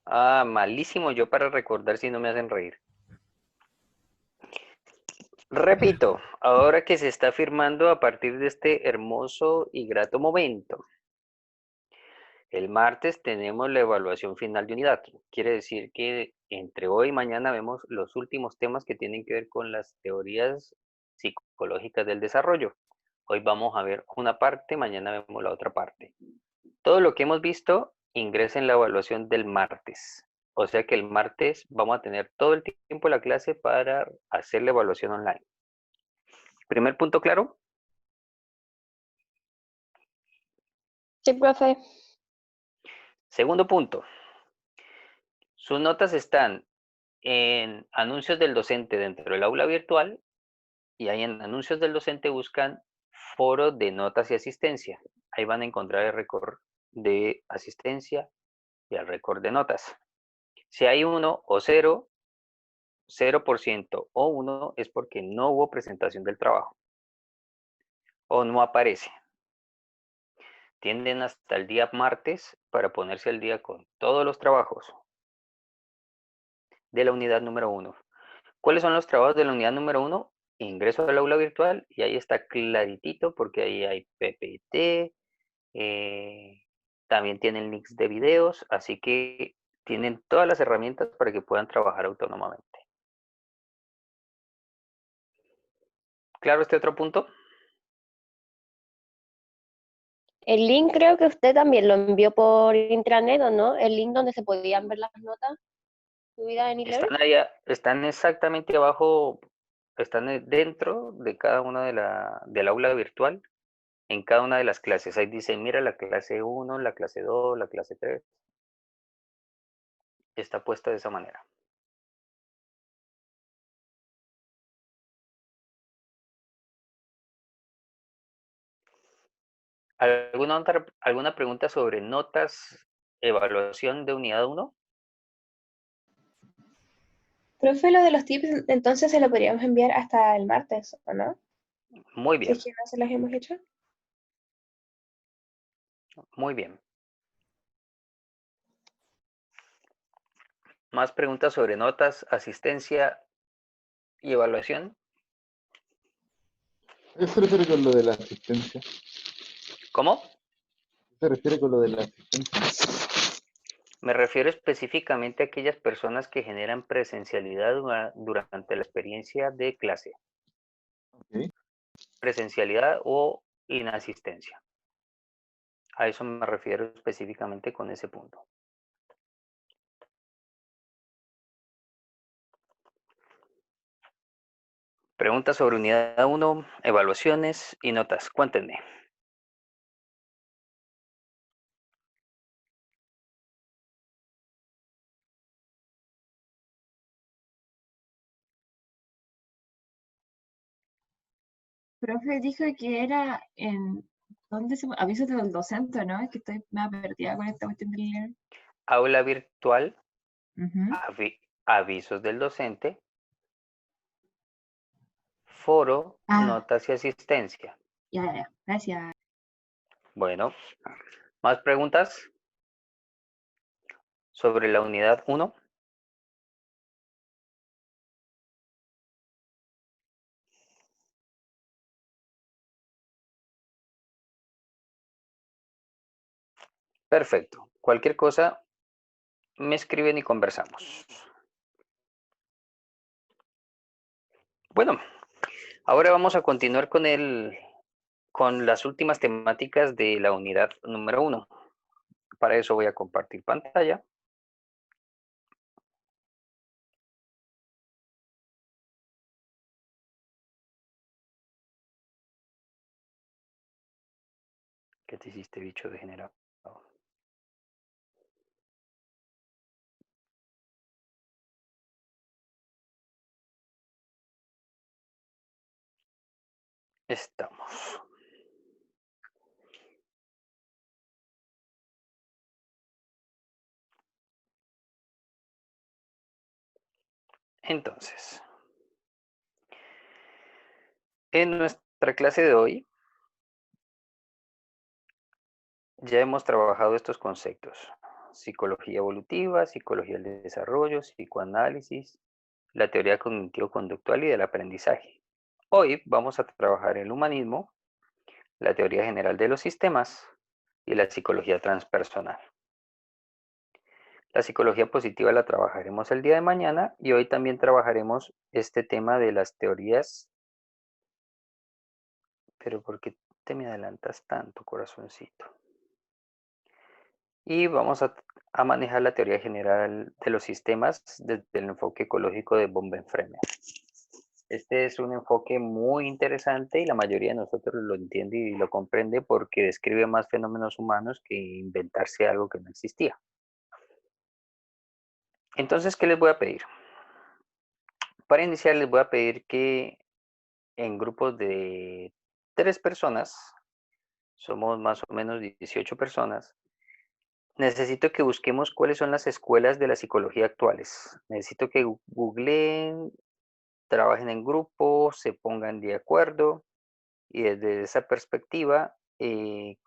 Ah, malísimo yo para recordar si no me hacen reír. Repito, ahora que se está firmando a partir de este hermoso y grato momento. El martes tenemos la evaluación final de unidad. Quiere decir que entre hoy y mañana vemos los últimos temas que tienen que ver con las teorías psicológicas del desarrollo. Hoy vamos a ver una parte, mañana vemos la otra parte. Todo lo que hemos visto ingresa en la evaluación del martes. O sea que el martes vamos a tener todo el tiempo la clase para hacer la evaluación online. Primer punto claro. Sí, profe. Segundo punto. Sus notas están en anuncios del docente dentro del aula virtual y ahí en anuncios del docente buscan foro de notas y asistencia. Ahí van a encontrar el récord de asistencia y el récord de notas. Si hay 1 o 0, 0% o 1 es porque no hubo presentación del trabajo o no aparece. Tienden hasta el día martes para ponerse al día con todos los trabajos de la unidad número 1. ¿Cuáles son los trabajos de la unidad número 1? Ingreso al aula virtual y ahí está claritito porque ahí hay PPT, también tienen links de videos, así que tienen todas las herramientas para que puedan trabajar autónomamente. ¿Claro este otro punto? El link creo que usted también lo envió por intranet, ¿o no? El link donde se podían ver las notas subidas en e-learning. Están exactamente abajo, están dentro de cada una del aula virtual, en cada una de las clases. Ahí dice, mira la clase 1, la clase 2, la clase 3. Está puesta de esa manera. ¿Alguna pregunta sobre notas, evaluación de unidad 1? Profe, lo de los tips, entonces se lo podríamos enviar hasta el martes, ¿o no? Muy Si es bien, que no se los hemos hecho. muy bien. ¿Más preguntas sobre notas, asistencia y evaluación? ¿A qué se refiere con lo de la asistencia? ¿Cómo? ¿Qué se refiere con lo de la asistencia? Me refiero específicamente a aquellas personas que generan presencialidad durante la experiencia de clase. Ok. Presencialidad o inasistencia. A eso me refiero específicamente con ese punto. Preguntas sobre unidad 1, evaluaciones y notas. Cuéntenme. Profe dijo que era en... ¿Dónde se... Avisos del docente, ¿no? Es que estoy más perdida con esta cuestión del leer. Aula virtual, Ujú. avisos del docente, foro, Ah, notas y asistencia. ya. Gracias. Bueno, ¿más preguntas sobre la unidad 1? Perfecto. Cualquier cosa, me escriben y conversamos. Bueno, ahora vamos a continuar con las últimas temáticas de la unidad número 1. Para eso voy a compartir pantalla. ¿Qué te hiciste, bicho degenerado? Estamos. Entonces, en nuestra clase de hoy ya hemos trabajado estos conceptos. psicología evolutiva, psicología del desarrollo, psicoanálisis, la teoría cognitivo-conductual y del aprendizaje. Hoy vamos a trabajar el humanismo, la teoría general de los sistemas y la psicología transpersonal. La psicología positiva la trabajaremos el día de mañana y hoy también trabajaremos este tema de las teorías. Pero ¿por qué te me adelantas tanto, corazoncito? Y vamos a manejar la teoría general de los sistemas desde el enfoque ecológico de von Bremer. Este es un enfoque muy interesante y la mayoría de nosotros lo entiende y lo comprende porque describe más fenómenos humanos que inventarse algo que no existía. Entonces, ¿qué les voy a pedir? Para iniciar les voy a pedir que en grupos de 3 personas, somos más o menos 18 personas, necesito que busquemos cuáles son las escuelas de la psicología actuales. Necesito que googleen, trabajen en grupo, se pongan de acuerdo y desde esa perspectiva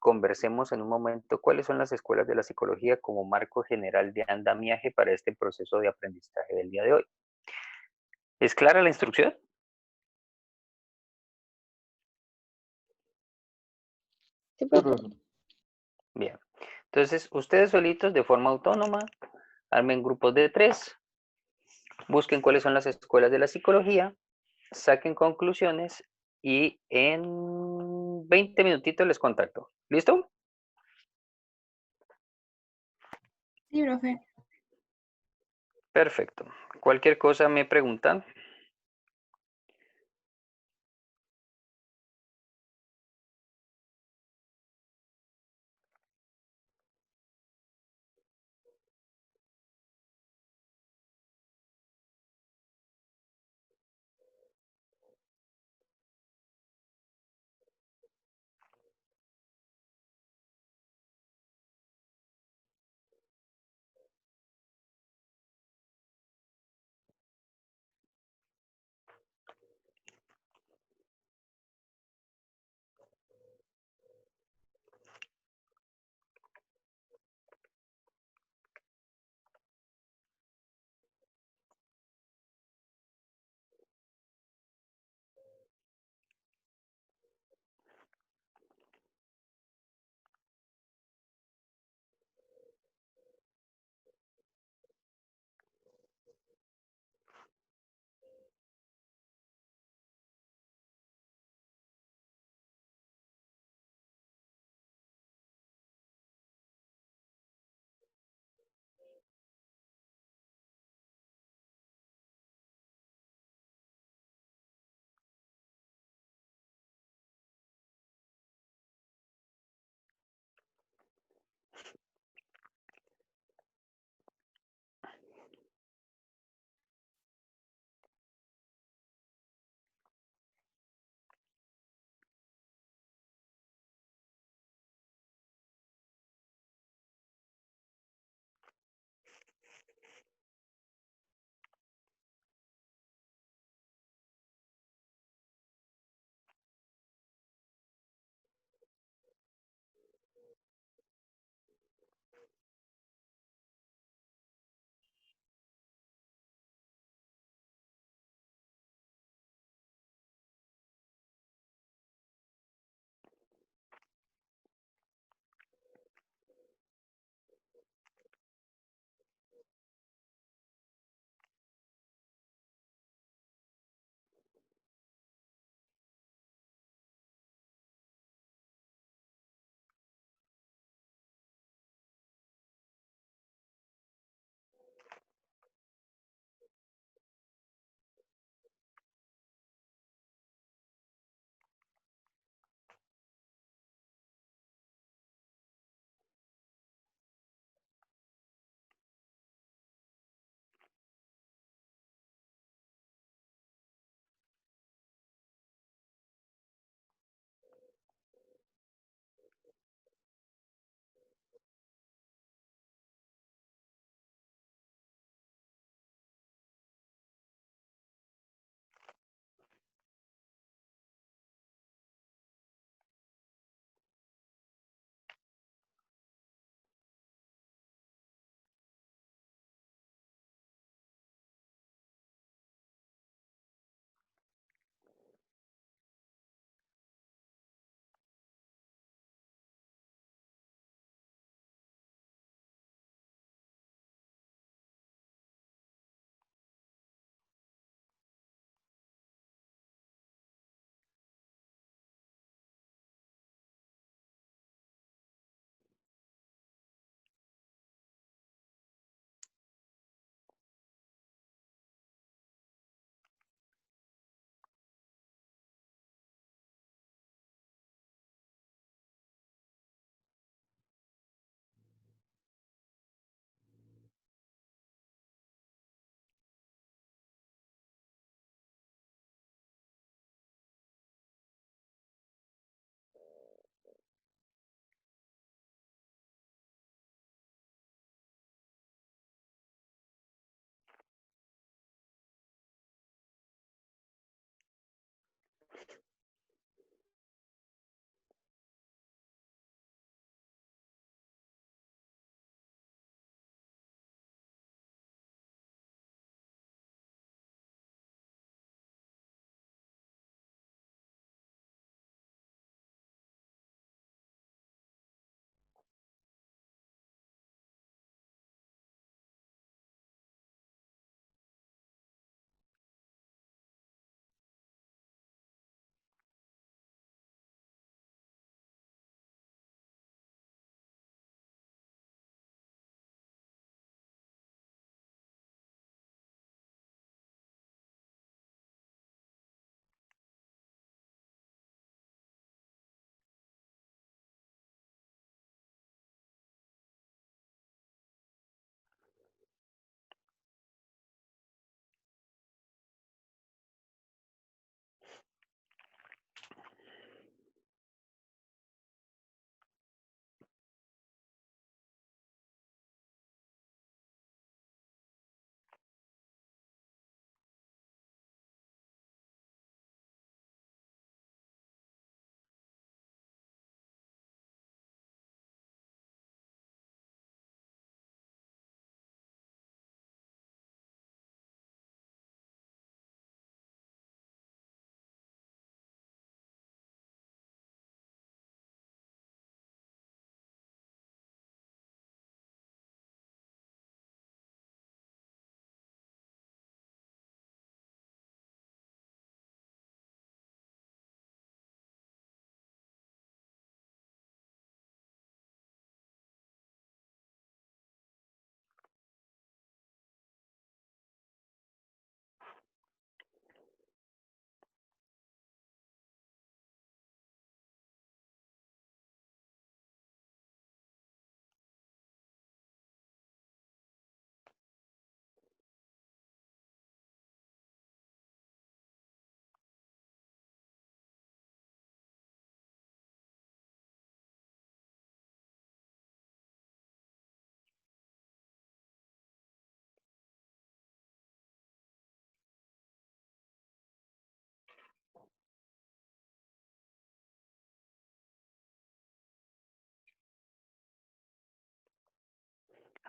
conversemos en un momento cuáles son las escuelas de la psicología como marco general de andamiaje para este proceso de aprendizaje del día de hoy. ¿Es clara la instrucción? Sí, Sí, profe. profesor. Bien. Entonces, ustedes solitos de forma autónoma, armen grupos de 3, busquen cuáles son las escuelas de la psicología, saquen conclusiones y en 20 minutitos les contacto. ¿Listo? Sí, profe. Perfecto. Cualquier cosa me preguntan.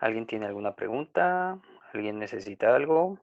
¿Alguien tiene alguna pregunta? ¿Alguien necesita algo?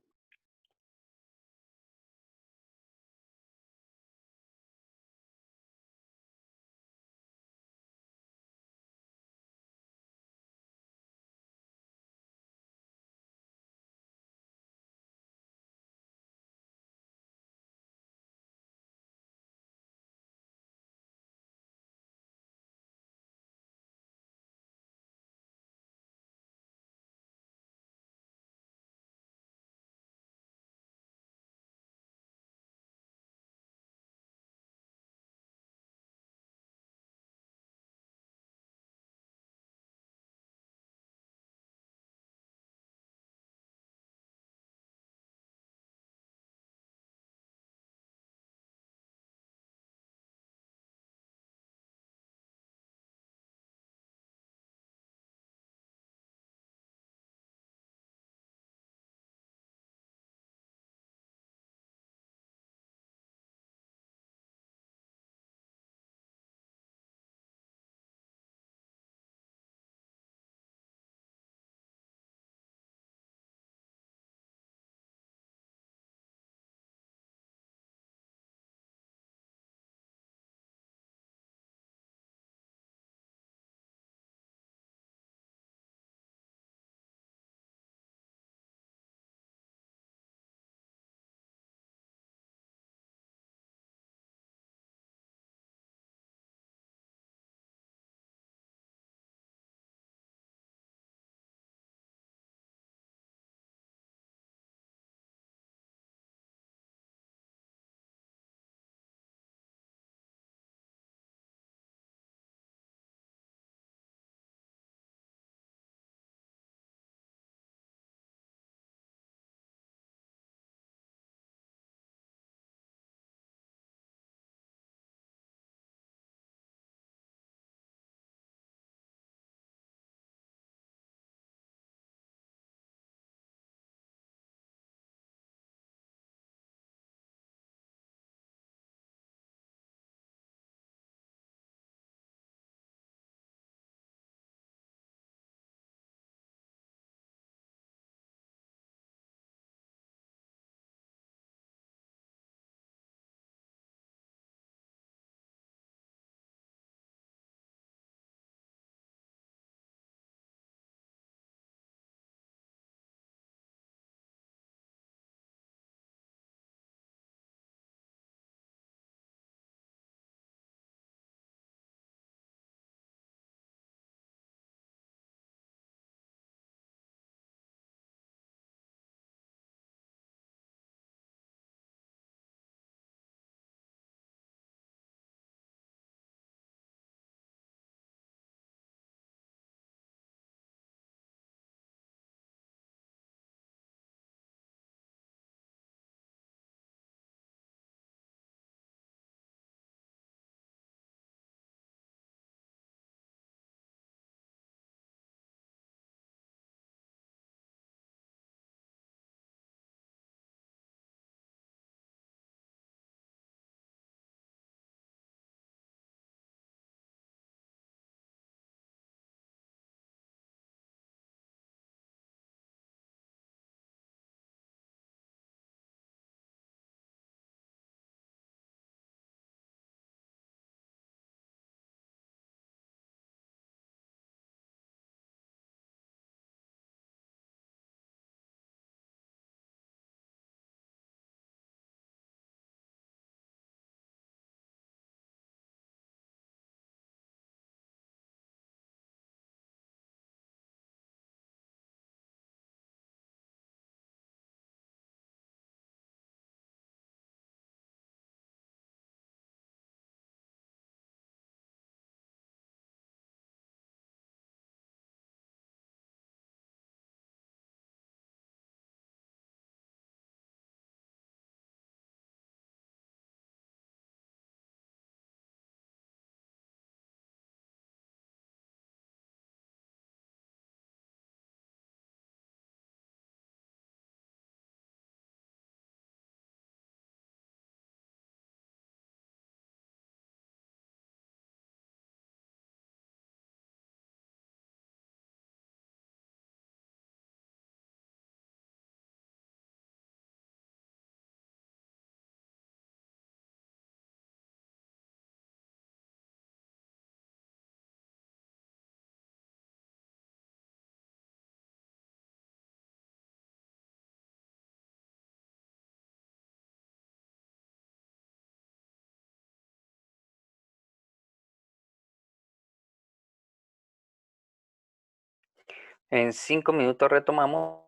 En 5 minutos retomamos.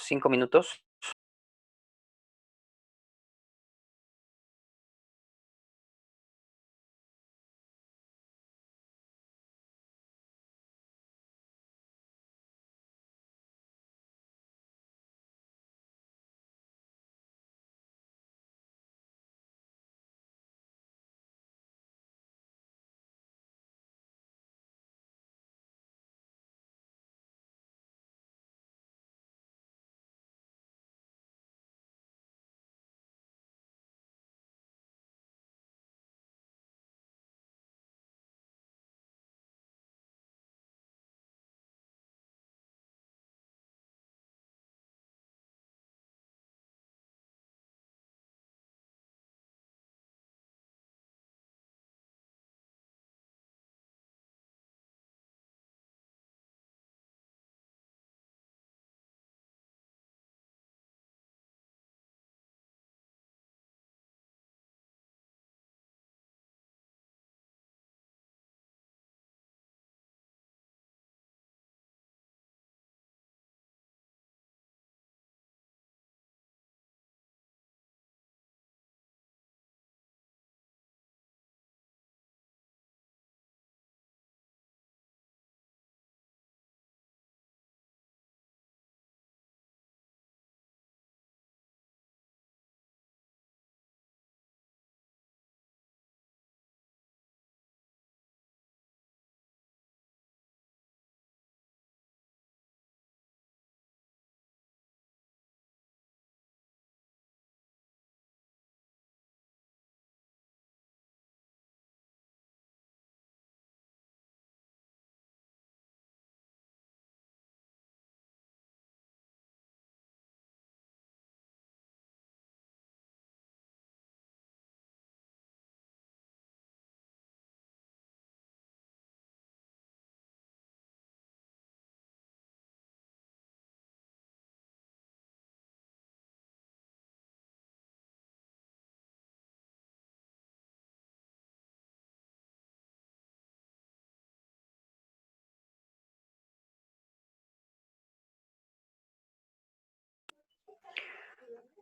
5 minutos.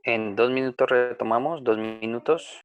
En 2 minutos retomamos. 2 minutos.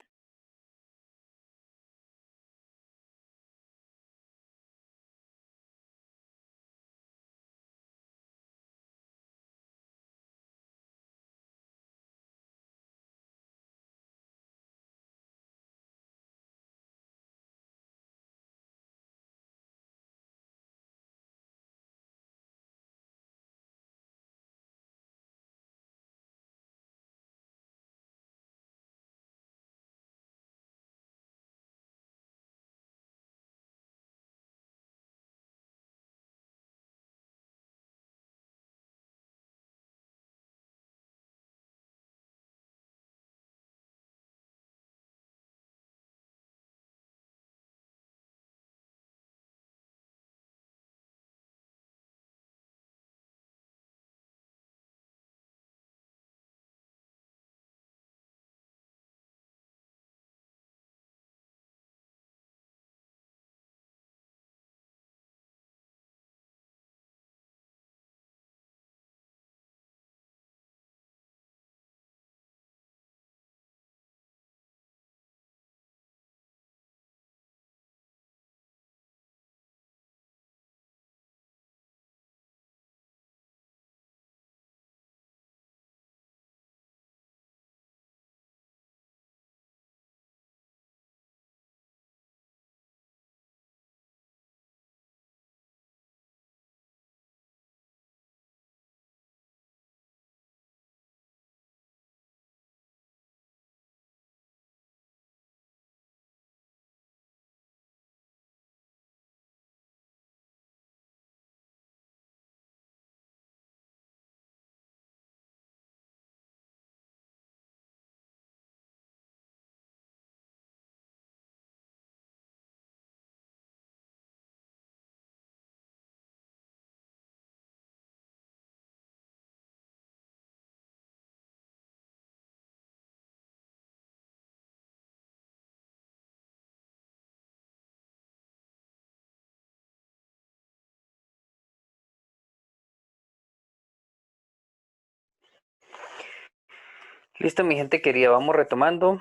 Listo, mi gente querida, vamos retomando.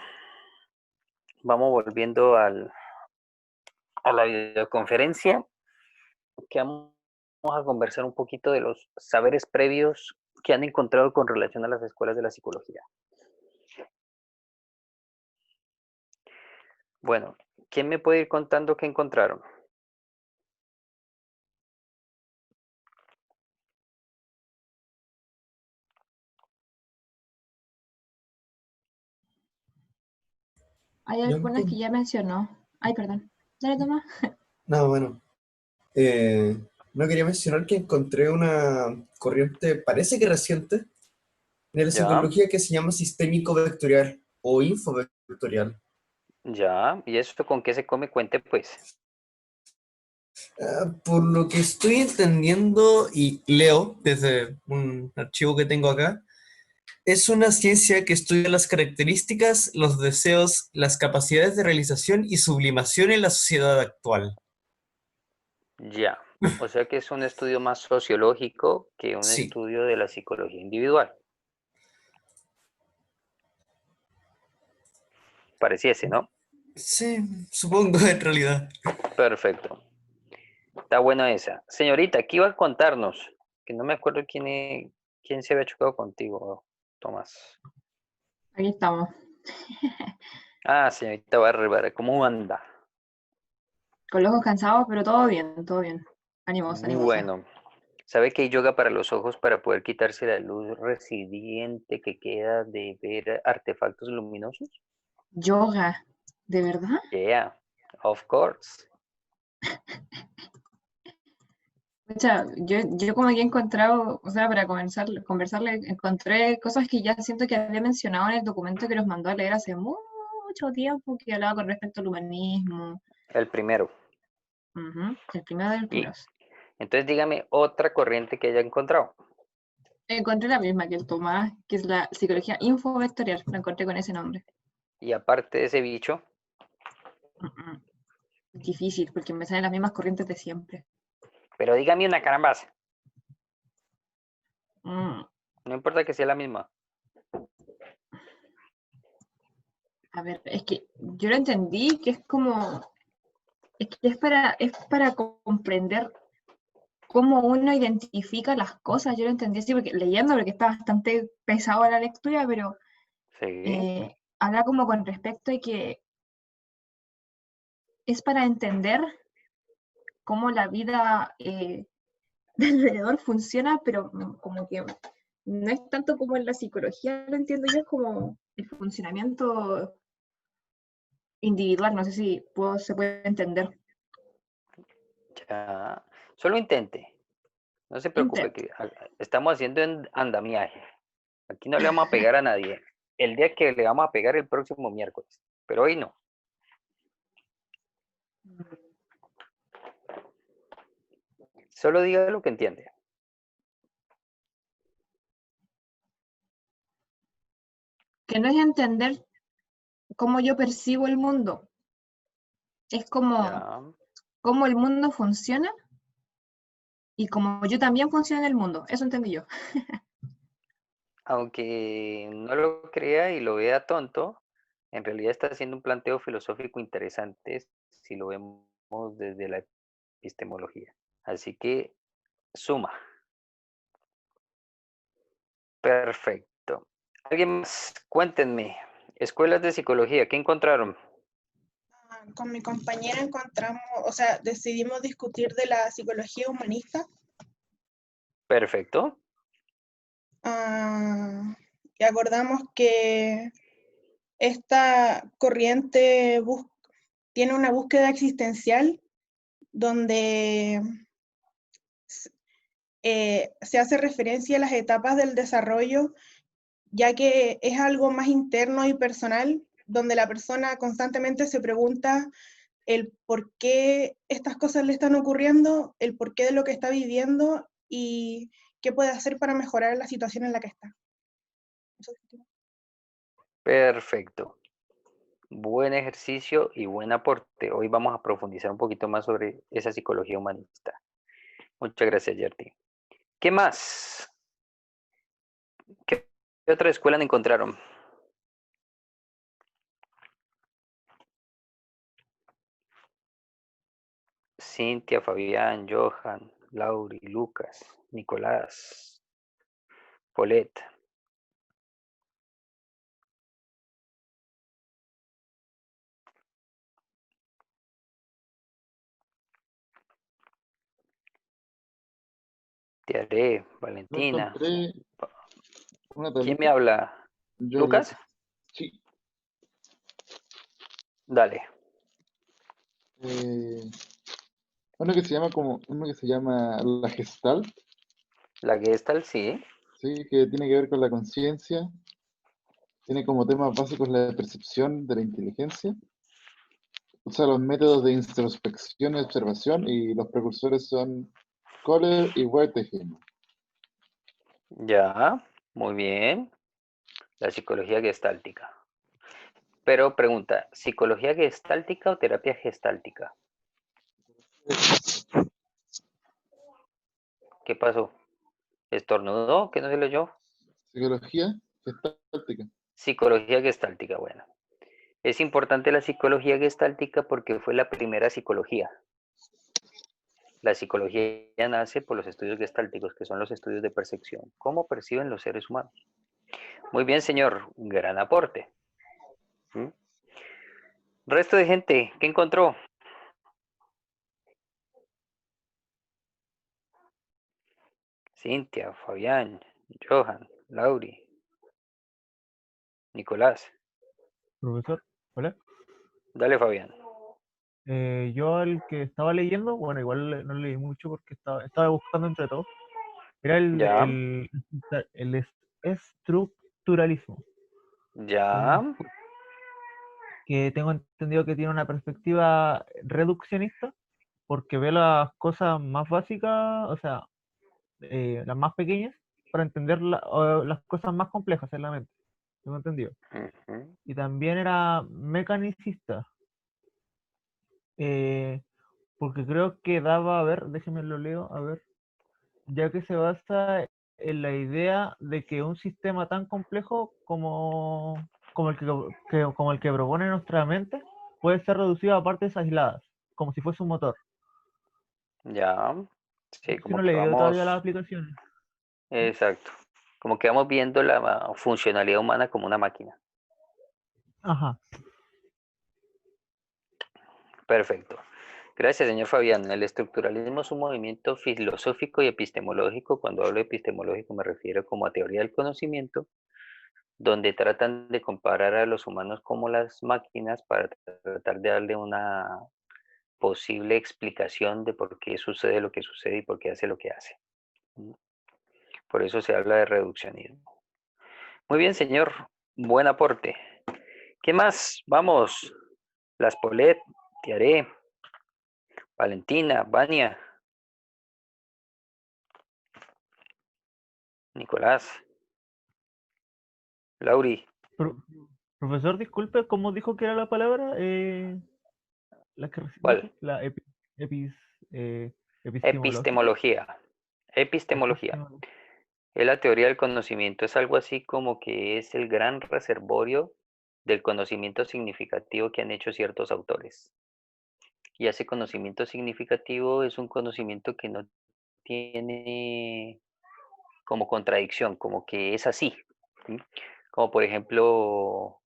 Vamos volviendo a la videoconferencia, que vamos a conversar un poquito de los saberes previos que han encontrado con relación a las escuelas de la psicología. Bueno, ¿quién me puede ir contando qué encontraron? Hay Yo algunas que ya mencionó. Ay, perdón. Dale, Tomás. No, bueno, eh, no quería mencionar que encontré una corriente, parece que reciente, de la Ya, psicología que se llama sistémico vectorial o infovectorial. ya. ¿Y esto con qué se come? Cuente, pues. Por lo que estoy entendiendo y leo desde un archivo que tengo acá, es una ciencia que estudia las características, los deseos, las capacidades de realización y sublimación en la sociedad actual. Ya. O sea que es un estudio más sociológico que un Sí, estudio de la psicología individual. Pareciese, ¿no? sí, supongo en realidad. Perfecto. Está buena esa. Señorita, ¿qué iba a contarnos? Que no me acuerdo quién se había chocado contigo, Tomás. Aquí estamos. Ah, señorita Bárbara, ¿cómo anda? Con los ojos cansados, pero todo bien, todo bien. Animosa, animosa. Bueno, ¿sabe que hay yoga para los ojos para poder quitarse la luz residiente que queda de ver artefactos luminosos? Yoga, ¿de verdad? Yeah, of course. Yo como que he encontrado, o sea, para conversarle, encontré cosas que ya siento que había mencionado en el documento que nos mandó a leer hace mucho tiempo, que hablaba con respecto al humanismo. El primero. Ujú, el primero de los Y primeros. entonces dígame otra corriente que haya encontrado. Encontré la misma que el Tomás, que es la psicología infovectorial, la encontré con ese nombre. Y aparte de ese bicho, Mm, Difícil, porque me salen las mismas corrientes de siempre. pero dígame una carambas. Mm, No importa que sea la misma. A ver, es que yo lo entendí que es como, es para comprender cómo uno identifica las cosas. Yo lo entendí así porque leyendo, porque está bastante pesado la lectura, pero Sí. habla como con respecto a que es para entender cómo la vida de alrededor funciona, pero como que no es tanto como en la psicología, lo entiendo yo, es como el funcionamiento individual, no sé si se puede entender. Ya. Solo intente. No se preocupe, Intento. que estamos haciendo andamiaje. Aquí no le vamos a pegar a nadie. El día que le vamos a pegar el próximo miércoles. Pero hoy no. Solo diga lo que entiende. Que no es entender cómo yo percibo el mundo, es como Ya. cómo el mundo funciona y cómo yo también funciono en el mundo. Eso entendí yo. Aunque no lo crea y lo vea tonto, en realidad está haciendo un planteo filosófico interesante si lo vemos desde la epistemología. Así que suma. Perfecto. ¿Alguien más? Cuéntenme. Escuelas de psicología, ¿qué encontraron? Con mi compañera encontramos, o sea, decidimos discutir de la psicología humanista. Perfecto. Y acordamos que esta corriente tiene una búsqueda existencial donde se hace referencia a las etapas del desarrollo, ya que es algo más interno y personal, donde la persona constantemente se pregunta el por qué estas cosas le están ocurriendo, el por qué de lo que está viviendo y qué puede hacer para mejorar la situación en la que está. Perfecto. Buen ejercicio y buen aporte. Hoy vamos a profundizar un poquito más sobre esa psicología humanista. Muchas gracias, Yerti. ¿Qué más? ¿Qué otra escuela encontraron? Cintia, Fabián, Johan, Lauri, Lucas, Nicolás, Paulette. Tiaré, Yo Valentina. encontré una ¿Quién me tablita. habla? Yo, ¿Lucas? sí. Dale. Uno que se llama la Gestalt, La Gestalt, sí. sí, que tiene que ver con la conciencia. Tiene como temas básicos la percepción de la inteligencia. Usa los métodos de introspección y observación, y los precursores son Kohler y Wertheimer. Ya, muy bien. La psicología gestáltica. Pero pregunta, ¿psicología gestáltica o terapia gestáltica? ¿Qué pasó? ¿Estornudó? ¿Qué no se lo oyó? Psicología gestáltica. Psicología gestáltica, bueno. Es importante la psicología gestáltica porque fue la primera psicología. La psicología nace por los estudios gestálticos, que son los estudios de percepción. ¿Cómo perciben los seres humanos? Muy bien, señor. Un gran aporte. ¿Mm? Resto de gente, ¿qué encontró? Cintia, Fabián, Johan, Lauri, Nicolás. Profesor, hola. Dale, Fabián. Yo el que estaba leyendo, bueno, igual no leí mucho porque estaba buscando entre todos, era Ya, el estructuralismo, ya, un- que tengo entendido que tiene una perspectiva reduccionista, porque ve las cosas más básicas, o sea, las más pequeñas, para entender o las cosas más complejas en la mente, tengo entendido. ujú, Y también era mecanicista, eh, porque creo que daba, a ver, déjenme lo leo, a ver. Ya que se basa en la idea de que un sistema tan complejo como como el que propone nuestra mente puede ser reducido a partes aisladas, como si fuese un motor. ya. Sí, Si como no he que leído todavía las vamos, aplicaciones. exacto. Como que vamos viendo la funcionalidad humana como una máquina. Ajá, Perfecto. Gracias, señor Fabián. El estructuralismo es un movimiento filosófico y epistemológico. Cuando hablo de epistemológico me refiero como a teoría del conocimiento, donde tratan de comparar a los humanos como las máquinas para tratar de darle una posible explicación de por qué sucede lo que sucede y por qué hace lo que hace. Por eso se habla de reduccionismo. Muy bien, señor. Buen aporte. ¿Qué más? Vamos. Las Polet, Tiaré, Valentina, Vania, Nicolás, Lauri. Pro- profesor, disculpe, ¿cómo dijo que era la palabra? La que ¿Cuál? dijo, la eh, epistemológica. Epistemología. Epistemología. Epistemología. Es la teoría del conocimiento. Es algo así como que es el gran reservorio del conocimiento significativo que han hecho ciertos autores. Y ese conocimiento significativo es un conocimiento que no tiene como contradicción, como que es así. ¿Sí? Como por ejemplo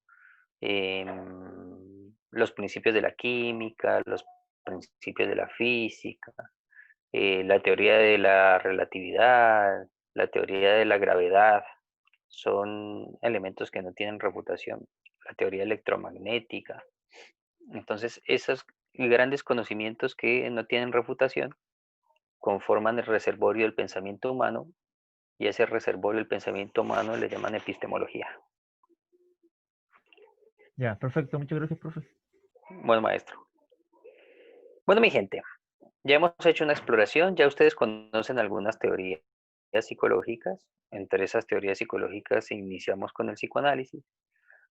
los principios de la química, los principios de la física, la teoría de la relatividad, la teoría de la gravedad, son elementos que no tienen refutación. La teoría electromagnética. Entonces, esos grandes conocimientos que no tienen refutación conforman el reservorio del pensamiento humano y ese reservorio del pensamiento humano le llaman epistemología. Ya, perfecto, muchas gracias, profesor. Bueno, maestro. Bueno, mi gente, ya hemos hecho una exploración, ya ustedes conocen algunas teorías psicológicas. Entre esas teorías psicológicas iniciamos con el psicoanálisis.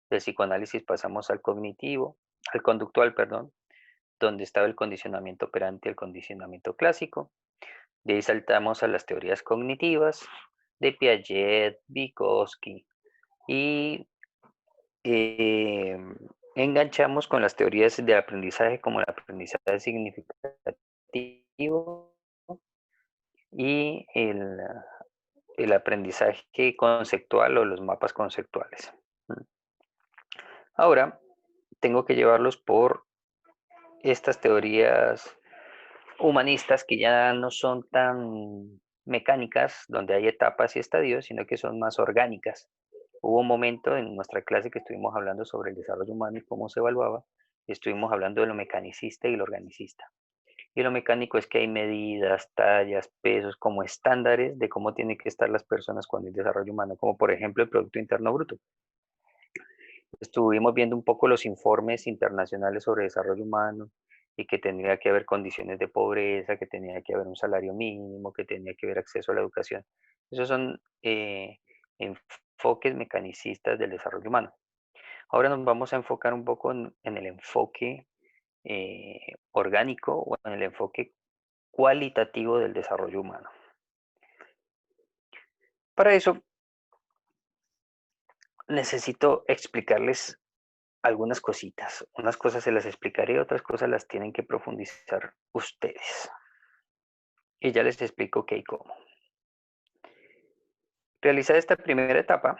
Del psicoanálisis pasamos al cognitivo, al conductual, perdón, donde estaba el condicionamiento operante y el condicionamiento clásico. De ahí saltamos a las teorías cognitivas de Piaget, Vygotsky y enganchamos con las teorías de aprendizaje como el aprendizaje significativo asociativo y el aprendizaje conceptual o los mapas conceptuales. Ahora, tengo que llevarlos por estas teorías humanistas que ya no son tan mecánicas, donde hay etapas y estadios, sino que son más orgánicas. Hubo un momento en nuestra clase que estuvimos hablando sobre el desarrollo humano y cómo se evaluaba, y estuvimos hablando de lo mecanicista y lo organicista. Y lo mecánico es que hay medidas, tallas, pesos, como estándares de cómo tienen que estar las personas con el desarrollo humano, como por ejemplo el Producto Interno Bruto. Estuvimos viendo un poco los informes internacionales sobre desarrollo humano y que tendría que haber condiciones de pobreza, que tenía que haber un salario mínimo, que tenía que haber acceso a la educación. Esos son enfoques mecanicistas del desarrollo humano. Ahora nos vamos a enfocar un poco en el enfoque orgánico o en el enfoque cualitativo del desarrollo humano. Para eso necesito explicarles algunas cositas. Unas cosas se las explicaré, otras cosas las tienen que profundizar ustedes. Y ya les explico qué y cómo. Realizar esta primera etapa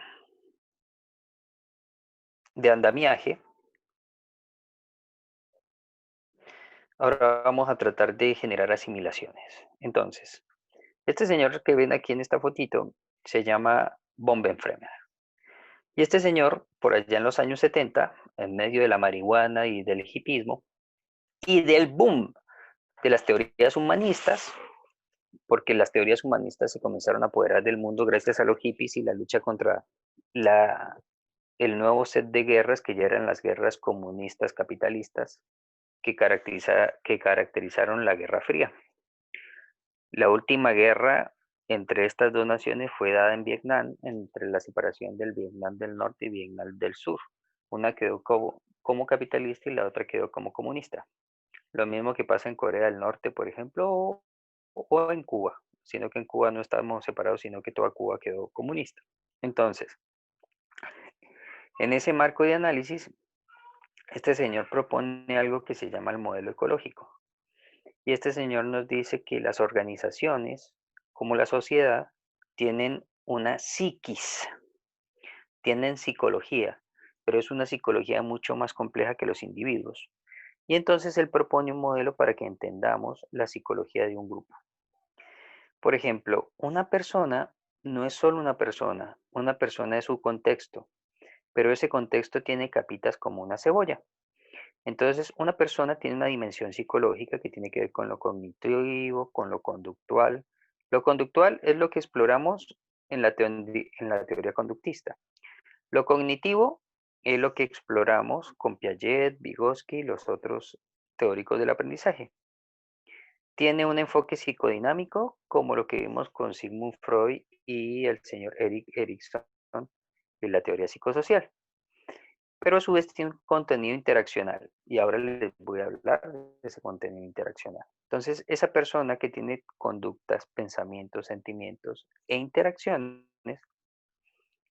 de andamiaje, ahora vamos a tratar de generar asimilaciones. Entonces, este señor que ven aquí en esta fotito se llama von Benfremer. Y este señor, por allá en los años 70, en medio de la marihuana y del hipismo, y del boom de las teorías humanistas, porque las teorías humanistas se comenzaron a apoderar del mundo gracias a los hippies y la lucha contra el nuevo set de guerras que ya eran las guerras comunistas capitalistas que caracterizaron la Guerra Fría. La última guerra entre estas dos naciones fue dada en Vietnam, entre la separación del Vietnam del Norte y Vietnam del Sur. Una quedó como capitalista y la otra quedó como comunista. Lo mismo que pasa en Corea del Norte, por ejemplo, o en Cuba, sino que en Cuba no estábamos separados, sino que toda Cuba quedó comunista. Entonces, en ese marco de análisis, este señor propone algo que se llama el modelo ecológico. Y este señor nos dice que las organizaciones, como la sociedad, tienen una psiquis, tienen psicología, pero es una psicología mucho más compleja que los individuos. Y entonces él propone un modelo para que entendamos la psicología de un grupo. Por ejemplo, una persona no es solo una persona es su contexto, pero ese contexto tiene capitas como una cebolla. Entonces, una persona tiene una dimensión psicológica que tiene que ver con lo cognitivo, con lo conductual. Lo conductual es lo que exploramos en la teoría conductista. Lo cognitivo es lo que exploramos con Piaget, Vygotsky y los otros teóricos del aprendizaje. Tiene un enfoque psicodinámico, como lo que vimos con Sigmund Freud y el señor Erik Erikson en la teoría psicosocial. Pero a su vez tiene un contenido interaccional. Y ahora les voy a hablar de ese contenido interaccional. Entonces, esa persona que tiene conductas, pensamientos, sentimientos e interacciones,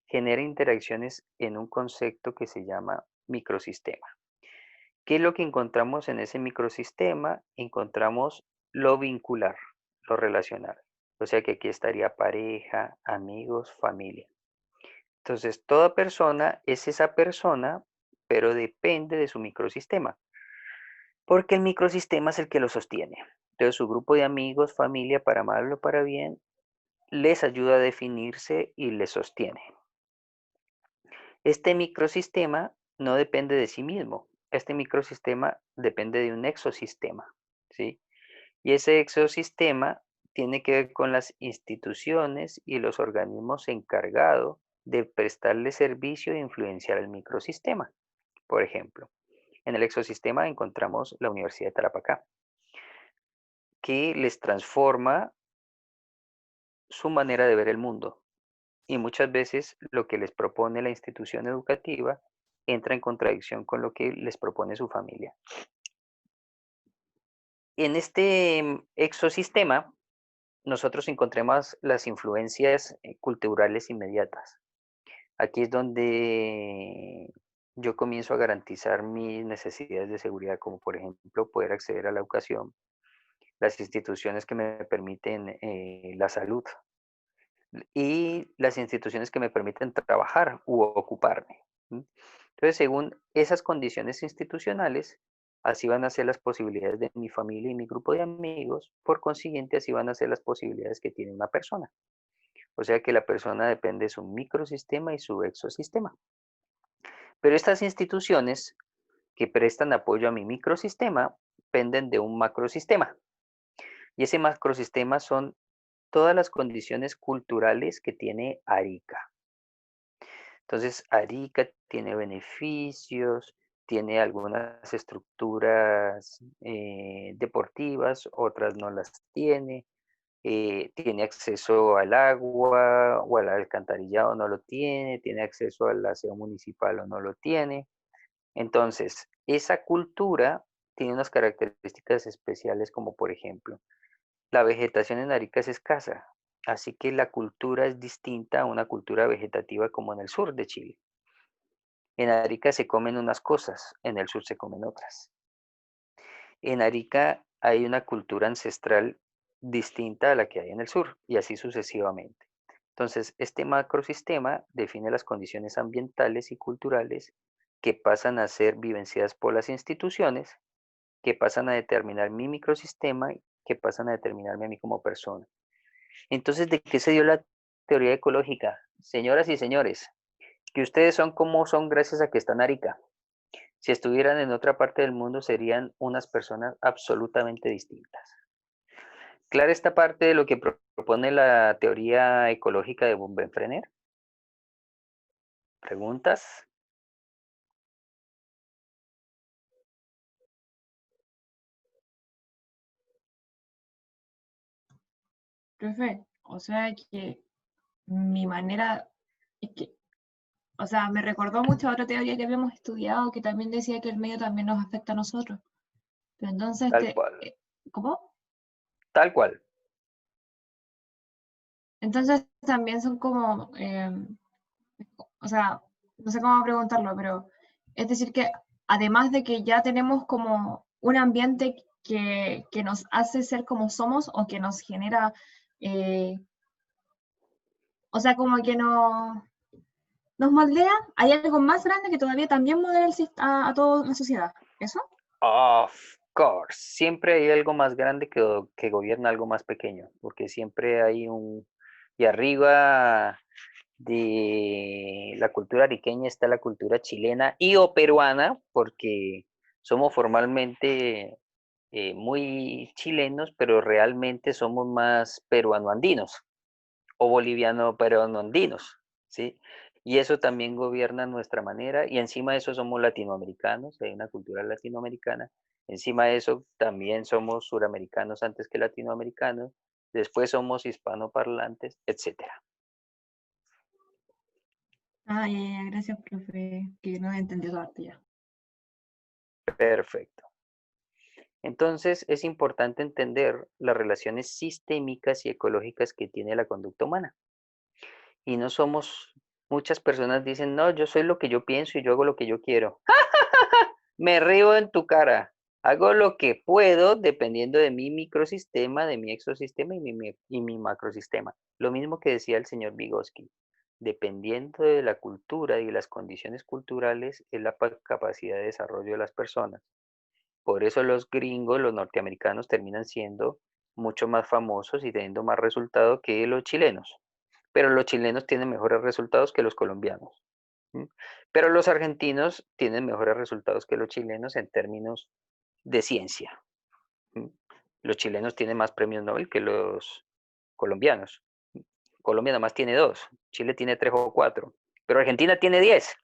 genera interacciones en un concepto que se llama microsistema. ¿Qué es lo que encontramos en ese microsistema? Encontramos lo vincular, lo relacional. O sea que aquí estaría pareja, amigos, familia. Entonces, toda persona es esa persona, pero depende de su microsistema, porque el microsistema es el que lo sostiene. Entonces, su grupo de amigos, familia, para mal o para bien, les ayuda a definirse y les sostiene. Este microsistema no depende de sí mismo. Este microsistema depende de un exosistema, ¿sí? Y ese exosistema tiene que ver con las instituciones y los organismos encargados de prestarle servicio e influenciar el microsistema. Por ejemplo, en el exosistema encontramos la Universidad de Tarapacá, que les transforma su manera de ver el mundo. Y muchas veces lo que les propone la institución educativa entra en contradicción con lo que les propone su familia. En este exosistema, nosotros encontramos las influencias culturales inmediatas. Aquí es donde yo comienzo a garantizar mis necesidades de seguridad, como por ejemplo poder acceder a la educación, las instituciones que me permiten la salud y las instituciones que me permiten trabajar u ocuparme. ¿Sí? Entonces, según esas condiciones institucionales, así van a ser las posibilidades de mi familia y mi grupo de amigos, por consiguiente, así van a ser las posibilidades que tiene una persona. O sea que la persona depende de su microsistema y su exosistema. Pero estas instituciones que prestan apoyo a mi microsistema dependen de un macrosistema. Y ese macrosistema son todas las condiciones culturales que tiene Arica. Entonces, Arica tiene beneficios, tiene algunas estructuras deportivas, otras no las tiene. Tiene acceso al agua o al alcantarillado, no lo tiene acceso al aseo municipal o no lo tiene. Entonces, esa cultura tiene unas características especiales como por ejemplo, la vegetación en Arica es escasa, así que la cultura es distinta a una cultura vegetativa como en el sur de Chile. En Arica se comen unas cosas, en el sur se comen otras. En Arica hay una cultura ancestral distinta a la que hay en el sur y así sucesivamente. Entonces, este macrosistema define las condiciones ambientales y culturales que pasan a ser vivenciadas por las instituciones, que pasan a determinar mi microsistema, que pasan a determinarme a mí como persona. Entonces, ¿de qué se dio la teoría ecológica? Señoras y señores, que ustedes son como son gracias a que están Arica. Si estuvieran en otra parte del mundo serían unas personas absolutamente distintas. ¿Clara esta parte de lo que propone la teoría ecológica de Bumbenfrener? ¿Preguntas? Profe, o sea que mi manera, es que, o sea, me recordó mucho a otra teoría que habíamos estudiado que también decía que el medio también nos afecta a nosotros. Pero entonces, Tal cual. ¿cómo? Tal cual. Entonces también son como, o sea, no sé cómo preguntarlo, pero es decir que además de que ya tenemos como un ambiente que nos hace ser como somos o que nos genera, eh, o sea, como que nos moldea, hay algo más grande que todavía también modela a toda la sociedad. ¿Eso? Of course. Siempre hay algo más grande que gobierna algo más pequeño, porque siempre hay un... Y arriba de la cultura ariqueña está la cultura chilena y o peruana, porque somos formalmente muy chilenos, pero realmente somos más peruano-andinos o boliviano-peruano-andinos, ¿sí? Y eso también gobierna nuestra manera y encima de eso somos latinoamericanos, hay una cultura latinoamericana, encima de eso también somos suramericanos antes que latinoamericanos, después somos hispanoparlantes, etcétera. Ah, ya, gracias, profe, que no he entendido harto ya. Perfecto. Entonces es importante entender las relaciones sistémicas y ecológicas que tiene la conducta humana. Y no somos, muchas personas dicen, no, yo soy lo que yo pienso y yo hago lo que yo quiero. Me río en tu cara. Hago lo que puedo dependiendo de mi microsistema, de mi exosistema y mi macrosistema. Lo mismo que decía el señor Vygotsky. Dependiendo de la cultura y las condiciones culturales es la capacidad de desarrollo de las personas. Por eso los gringos, los norteamericanos, terminan siendo mucho más famosos y teniendo más resultados que los chilenos. Pero los chilenos tienen mejores resultados que los colombianos. ¿Mm? Pero los argentinos tienen mejores resultados que los chilenos en términos de ciencia. ¿Mm? Los chilenos tienen más premios Nobel que los colombianos. Colombia nada más tiene 2, Chile tiene 3 o 4, pero Argentina tiene 10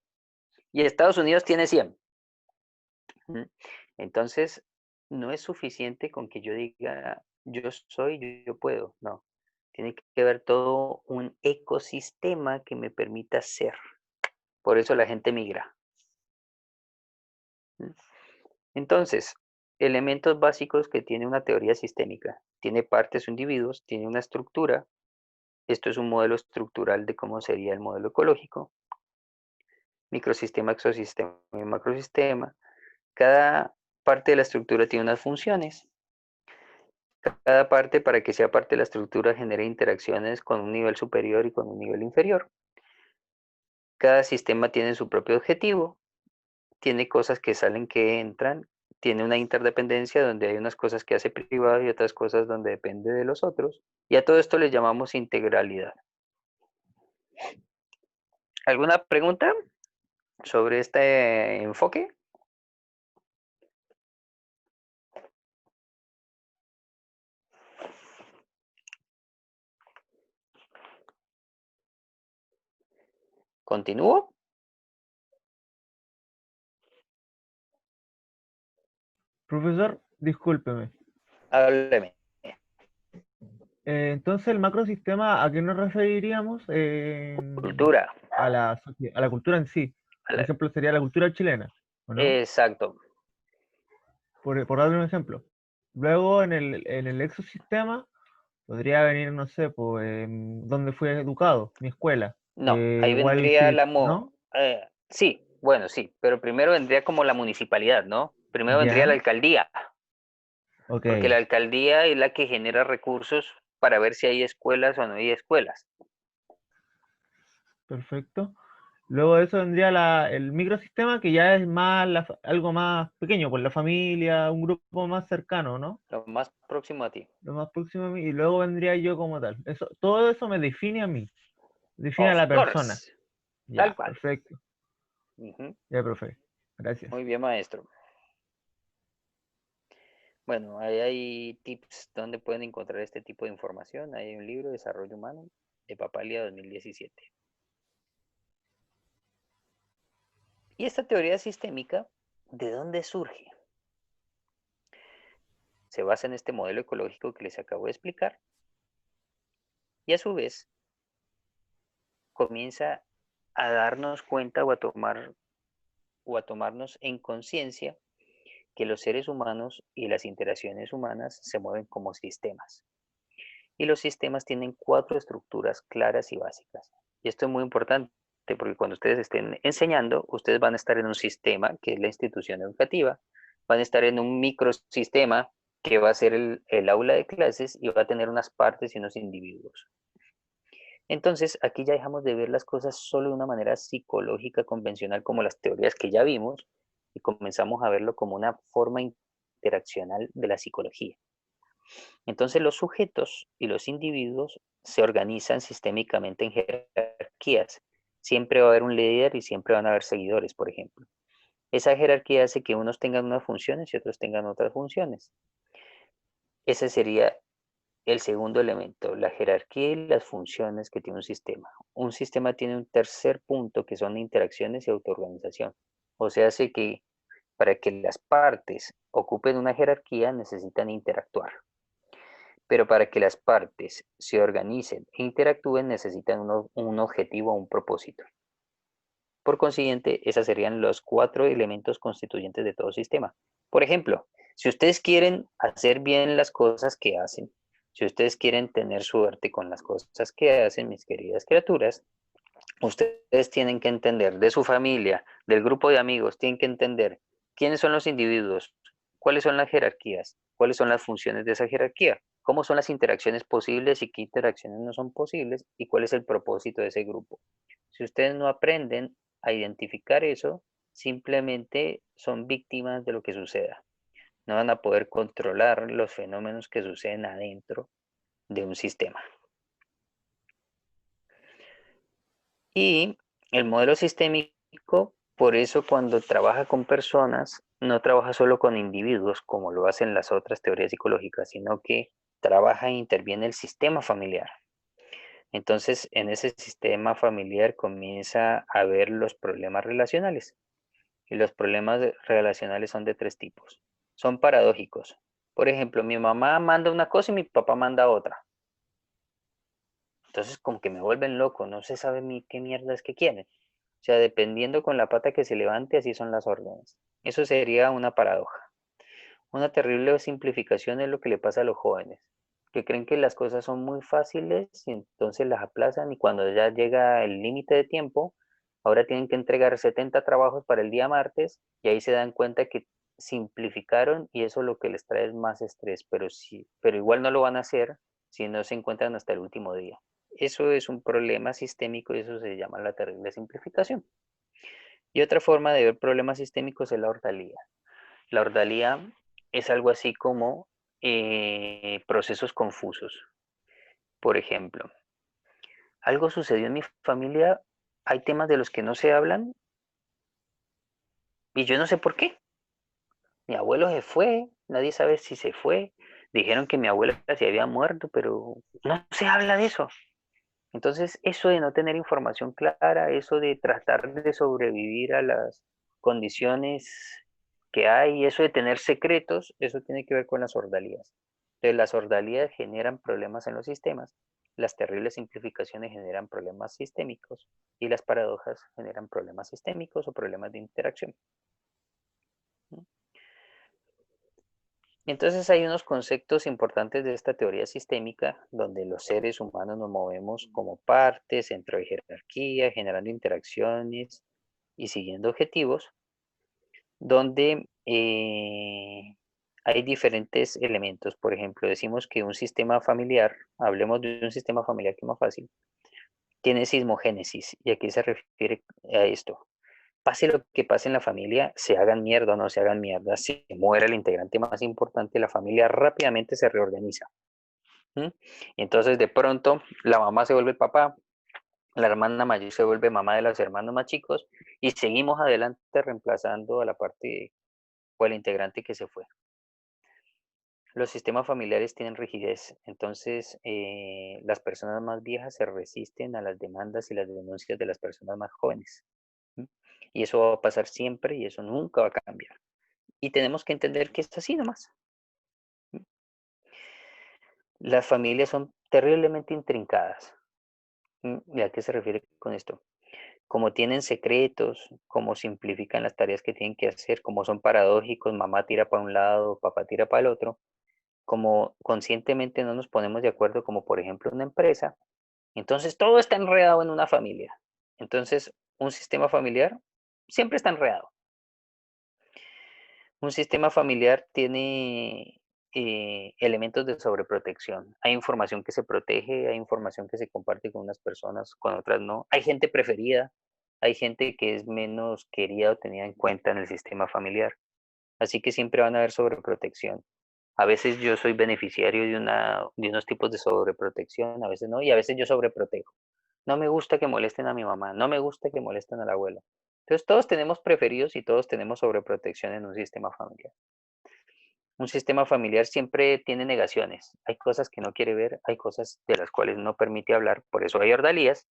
y Estados Unidos tiene 100. ¿Mm? Entonces, no es suficiente con que yo diga, yo soy, yo puedo. No, tiene que haber todo un ecosistema que me permita ser. Por eso la gente migra. ¿Mm? Entonces, elementos básicos que tiene una teoría sistémica. Tiene partes o individuos, tiene una estructura. Esto es un modelo estructural de cómo sería el modelo ecológico. Microsistema, exosistema y macrosistema. Cada parte de la estructura tiene unas funciones. Cada parte, para que sea parte de la estructura, genera interacciones con un nivel superior y con un nivel inferior. Cada sistema tiene su propio objetivo, tiene cosas que salen, que entran, tiene una interdependencia donde hay unas cosas que hace privado y otras cosas donde depende de los otros. Y a todo esto le llamamos integralidad. ¿Alguna pregunta sobre este enfoque? ¿Continúo? Profesor, discúlpeme. Hábleme. Entonces, el macrosistema, ¿a qué nos referiríamos? Cultura. A la cultura en sí. Por ejemplo, sería la cultura chilena, ¿o no? Exacto. Por darle un ejemplo. Luego, en el exosistema, podría venir, no sé, pues, dónde fui educado, mi escuela. No, ahí Igual vendría sí, la... ¿no? sí, bueno, sí, pero primero vendría como la municipalidad, ¿no? Primero vendría la Ya, alcaldía, ok, porque la alcaldía es la que genera recursos para ver si hay escuelas o no hay escuelas. perfecto. Luego de eso vendría el microsistema, que ya es más algo más pequeño, pues la familia, un grupo más cercano, ¿no? Lo más próximo a ti. Lo más próximo a mí, y luego vendría yo como tal. Todo eso me define a mí, define a Of la persona. course, tal Ya, cual. perfecto. Ujú. Ya, profe. Gracias. Muy bien, maestro. Bueno, ahí hay tips donde pueden encontrar este tipo de información. Hay un libro, Desarrollo Humano, de Papalia 2017. ¿Y esta teoría sistémica, de dónde surge? Se basa en este modelo ecológico que les acabo de explicar y a su vez comienza a darnos cuenta o a tomarnos en conciencia que los seres humanos y las interacciones humanas se mueven como sistemas. Y los sistemas tienen 4 estructuras claras y básicas. Y esto es muy importante porque cuando ustedes estén enseñando, ustedes van a estar en un sistema que es la institución educativa, van a estar en un microsistema que va a ser el aula de clases y va a tener unas partes y unos individuos. Entonces, aquí ya dejamos de ver las cosas solo de una manera psicológica convencional como las teorías que ya vimos y comenzamos a verlo como una forma interaccional de la psicología. Entonces, los sujetos y los individuos se organizan sistémicamente en jerarquías. Siempre va a haber un líder y siempre van a haber seguidores, por ejemplo. Esa jerarquía hace que unos tengan unas funciones y otros tengan otras funciones. Ese sería el segundo elemento, la jerarquía y las funciones que tiene un sistema. Un sistema tiene un tercer punto que son interacciones y autoorganización. O sea, hace que para que las partes ocupen una jerarquía necesitan interactuar. Pero para que las partes se organicen e interactúen necesitan un objetivo o un propósito. Por consiguiente, esos serían los 4 elementos constituyentes de todo sistema. Por ejemplo, si ustedes quieren hacer bien las cosas que hacen, si ustedes quieren tener suerte con las cosas que hacen, mis queridas criaturas, ustedes tienen que entender de su familia, del grupo de amigos, tienen que entender quiénes son los individuos, cuáles son las jerarquías, cuáles son las funciones de esa jerarquía, cómo son las interacciones posibles y qué interacciones no son posibles y cuál es el propósito de ese grupo. Si ustedes no aprenden a identificar eso, simplemente son víctimas de lo que suceda. No van a poder controlar los fenómenos que suceden adentro de un sistema. Y el modelo sistémico, por eso cuando trabaja con personas, no trabaja solo con individuos como lo hacen las otras teorías psicológicas, sino que trabaja e interviene el sistema familiar. Entonces, en ese sistema familiar comienza a ver los problemas relacionales. Y los problemas relacionales son de 3 tipos. Son paradójicos. Por ejemplo, mi mamá manda una cosa y mi papá manda otra. Entonces, como que me vuelven loco, no se sabe ni qué mierda es que quieren. O sea, dependiendo con la pata que se levante, así son las órdenes. Eso sería una paradoja. Una terrible simplificación es lo que le pasa a los jóvenes, que creen que las cosas son muy fáciles y entonces las aplazan y cuando ya llega el límite de tiempo, ahora tienen que entregar 70 trabajos para el día martes y ahí se dan cuenta que simplificaron y eso lo que les trae es más estrés, pero igual no lo van a hacer si no se encuentran hasta el último día. Eso es un problema sistémico y eso se llama la terrible simplificación. Y otra forma de ver problemas sistémicos es la ordalía. La ordalía es algo así como procesos confusos. Por ejemplo, algo sucedió en mi familia, hay temas de los que no se hablan y yo no sé por qué. Mi abuelo se fue, nadie sabe si se fue. Dijeron que mi abuela se había muerto, pero no se habla de eso. Entonces, eso de no tener información clara, eso de tratar de sobrevivir a las condiciones que hay, eso de tener secretos, eso tiene que ver con las ordalías. Entonces, las ordalías generan problemas en los sistemas, las terribles simplificaciones generan problemas sistémicos y las paradojas generan problemas sistémicos o problemas de interacción. Entonces hay unos conceptos importantes de esta teoría sistémica donde los seres humanos nos movemos como partes, centro de jerarquía, generando interacciones y siguiendo objetivos, donde hay diferentes elementos. Por ejemplo, decimos que un sistema familiar, hablemos de un sistema familiar que es más fácil, tiene sismogénesis y aquí se refiere a esto. Pase lo que pase en la familia, se hagan mierda o no se hagan mierda, si muere el integrante más importante, la familia rápidamente se reorganiza. Y entonces de pronto la mamá se vuelve papá, la hermana mayor se vuelve mamá de los hermanos más chicos y seguimos adelante reemplazando a la parte o al integrante que se fue. Los sistemas familiares tienen rigidez, entonces las personas más viejas se resisten a las demandas y las denuncias de las personas más jóvenes. Y eso va a pasar siempre y eso nunca va a cambiar. Y tenemos que entender que es así nomás. Las familias son terriblemente intrincadas. ¿Y a qué se refiere con esto? Como tienen secretos, como simplifican las tareas que tienen que hacer, como son paradójicos, mamá tira para un lado, papá tira para el otro, como conscientemente no nos ponemos de acuerdo, como por ejemplo una empresa, entonces todo está enredado en una familia. Entonces, un sistema familiar siempre está enredado. Un sistema familiar tiene elementos de sobreprotección. Hay información que se protege, hay información que se comparte con unas personas, con otras no. Hay gente preferida, hay gente que es menos querida o tenida en cuenta en el sistema familiar. Así que siempre van a haber sobreprotección. A veces yo soy beneficiario de unos tipos de sobreprotección, a veces no, y a veces yo sobreprotejo. No me gusta que molesten a mi mamá, no me gusta que molesten al abuelo. Entonces todos tenemos preferidos y todos tenemos sobreprotección en un sistema familiar. Un sistema familiar siempre tiene negaciones. Hay cosas que no quiere ver, hay cosas de las cuales no permite hablar, por eso hay ordalías.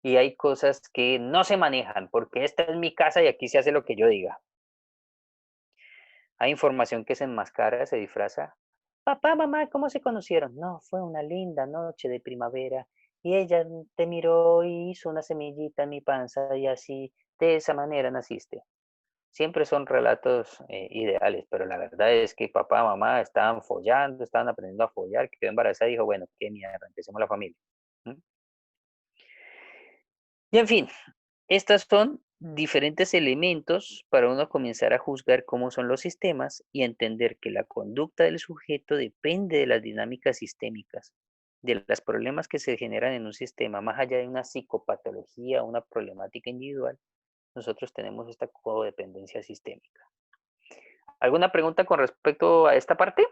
Y hay cosas que no se manejan, porque esta es mi casa y aquí se hace lo que yo diga. Hay información que se enmascara, se disfraza. Papá, mamá, ¿cómo se conocieron? No, fue una linda noche de primavera y ella te miró y hizo una semillita en mi panza y así, de esa manera naciste. Siempre son relatos ideales, pero la verdad es que papá, mamá estaban follando, estaban aprendiendo a follar, quedó embarazada y dijo, bueno, qué mierda, empecemos la familia. ¿Mm? Y en fin, estas son diferentes elementos para uno comenzar a juzgar cómo son los sistemas y entender que la conducta del sujeto depende de las dinámicas sistémicas, de los problemas que se generan en un sistema, más allá de una psicopatología, una problemática individual, nosotros tenemos esta codependencia sistémica. ¿Alguna pregunta con respecto a esta parte?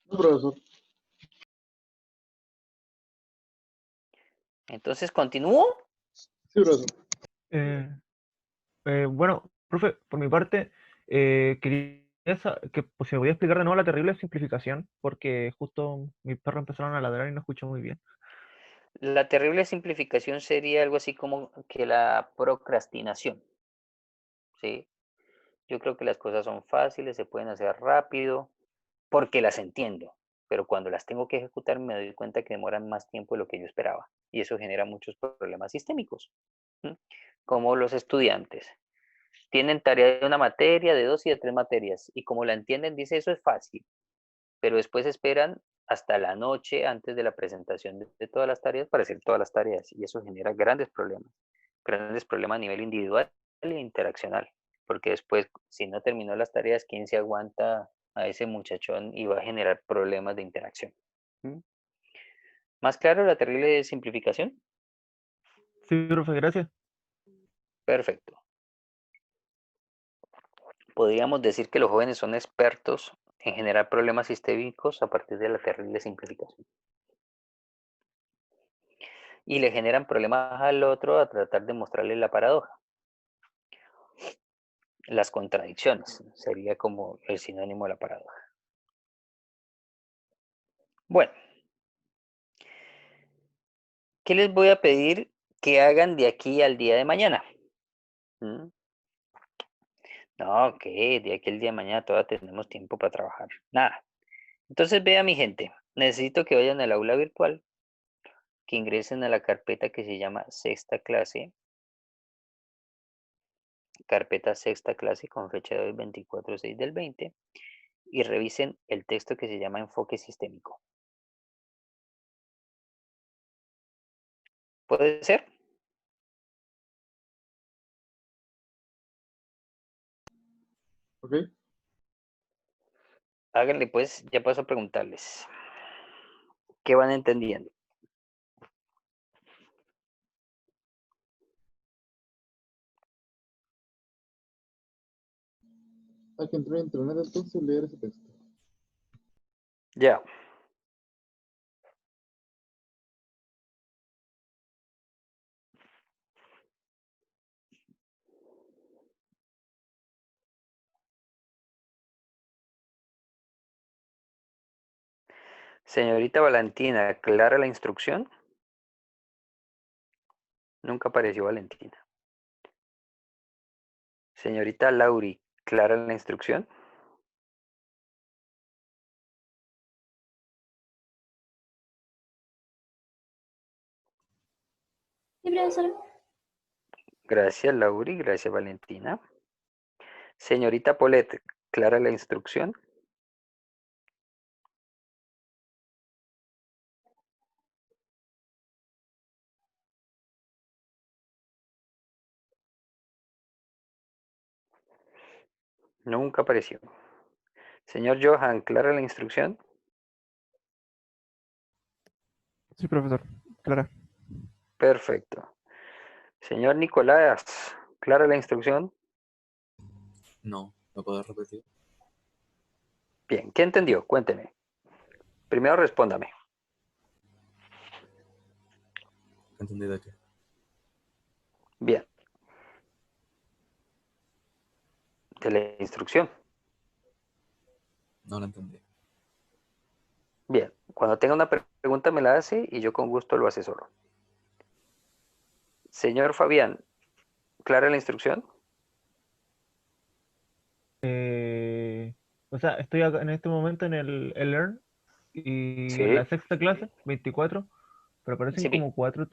No, profesor. Entonces, ¿continúo? Sí, profesor. Bueno, profe, por mi parte, quería que pues, si me voy a explicar de nuevo la terrible simplificación, porque justo mis perros empezaron a ladrar y no escucho muy bien. La terrible simplificación sería algo así como que la procrastinación, ¿sí? Yo creo que las cosas son fáciles, se pueden hacer rápido, porque las entiendo, pero cuando las tengo que ejecutar me doy cuenta que demoran más tiempo de lo que yo esperaba, y eso genera muchos problemas sistémicos, ¿sí? Como los estudiantes. Tienen tarea de una materia, de dos y de tres materias, y como la entienden, dice eso es fácil, pero después esperan hasta la noche antes de la presentación de todas las tareas para hacer todas las tareas. Y eso genera grandes problemas a nivel individual e interaccional. Porque después, si no terminó las tareas, ¿quién se aguanta a ese muchachón y va a generar problemas de interacción? ¿Mm? ¿Más claro la terrible simplificación? Sí, profe, gracias. Perfecto. Podríamos decir que los jóvenes son expertos en generar problemas sistémicos a partir de la terrible simplificación. Y le generan problemas al otro a tratar de mostrarle la paradoja. Las contradicciones sería como el sinónimo de la paradoja. Bueno, ¿qué les voy a pedir que hagan de aquí al día de mañana? ¿Mm? No, que de aquí al día de mañana todavía tenemos tiempo para trabajar. Nada. Entonces vea mi gente, necesito que vayan al aula virtual, que ingresen a la carpeta que se llama sexta clase, carpeta sexta clase con fecha de hoy 24/6/20 y revisen el texto que se llama enfoque sistémico. ¿Puede ser? ¿Ok? Háganle pues, ya paso a preguntarles. ¿Qué van entendiendo? Hay que entrar a internet entonces y leer ese texto. Ya. Señorita Valentina, ¿clara la instrucción? Nunca apareció Valentina. Señorita Lauri, ¿clara la instrucción? Sí, profesor. Gracias, Lauri. Gracias, Valentina. Señorita Polet, ¿clara la instrucción? Nunca apareció. Señor Johan, ¿clara la instrucción? Sí, profesor. Clara. Perfecto. Señor Nicolás, ¿clara la instrucción? No, ¿me puedo repetir? Bien, ¿qué entendió? Cuénteme. Primero respóndame. ¿Entendí de qué? Bien. De la instrucción. No lo entendí. Bien. Cuando tenga una pregunta me la hace y yo con gusto lo asesoro. Señor Fabián, ¿clara la instrucción? O sea, estoy acá en este momento en el Learn y en Sí. la sexta clase, 24, pero aparecen Sí, como cuatro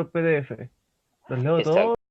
PDF. ¿Los leo está todos